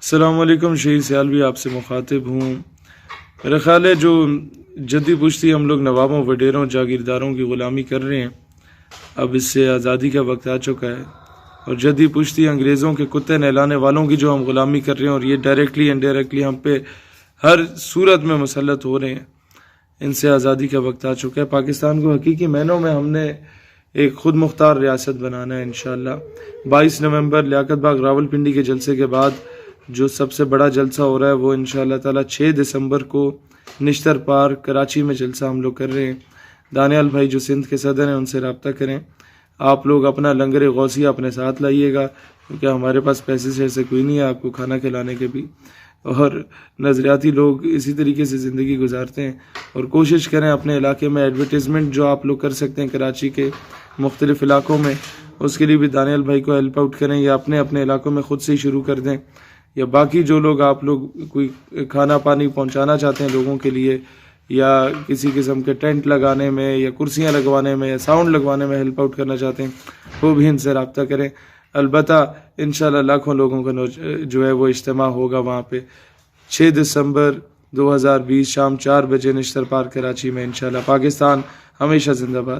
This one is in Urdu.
السلام علیکم، شہید سیالوی آپ سے مخاطب ہوں۔ میرا خیال ہے جو جدی پشتی ہم لوگ نوابوں، وڈیروں، جاگیرداروں کی غلامی کر رہے ہیں، اب اس سے آزادی کا وقت آ چکا ہے، اور جدی پشتی انگریزوں کے کتے نہلانے والوں کی جو ہم غلامی کر رہے ہیں، اور یہ ڈائریکٹلی انڈائریکٹلی ہم پہ ہر صورت میں مسلط ہو رہے ہیں، ان سے آزادی کا وقت آ چکا ہے۔ پاکستان کو حقیقی معنوں میں ہم نے ایک خود مختار ریاست بنانا ہے انشاءاللہ۔ 22 نومبر لیاقت باغ راولپنڈی کے جلسے کے بعد جو سب سے بڑا جلسہ ہو رہا ہے وہ انشاءاللہ تعالی 6 دسمبر کو نشتر پارک کراچی میں جلسہ ہم لوگ کر رہے ہیں۔ دانیال بھائی جو سندھ کے صدر ہیں ان سے رابطہ کریں، آپ لوگ اپنا لنگر غوثیہ اپنے ساتھ لائیے گا، کیونکہ ہمارے پاس پیسے سے ایسے کوئی نہیں ہے آپ کو کھانا کھلانے کے بھی، اور نظریاتی لوگ اسی طریقے سے زندگی گزارتے ہیں۔ اور کوشش کریں اپنے علاقے میں ایڈورٹیزمنٹ جو آپ لوگ کر سکتے ہیں کراچی کے مختلف علاقوں میں، اس کے لیے بھی دانیال بھائی کو ہیلپ آؤٹ کریں، یا اپنے علاقوں میں خود سے ہی شروع کر دیں، یا باقی جو لوگ آپ لوگ کوئی کھانا پانی پہنچانا چاہتے ہیں لوگوں کے لیے، یا کسی قسم کے ٹینٹ لگانے میں یا کرسیاں لگوانے میں یا ساؤنڈ لگوانے میں ہیلپ آؤٹ کرنا چاہتے ہیں، وہ بھی ان سے رابطہ کریں۔ البتہ انشاءاللہ لاکھوں لوگوں کا جو ہے وہ اجتماع ہوگا وہاں پہ 6 دسمبر 2020 شام 4 بجے نشتر پارک کراچی میں انشاءاللہ۔ پاکستان ہمیشہ زندہ باد۔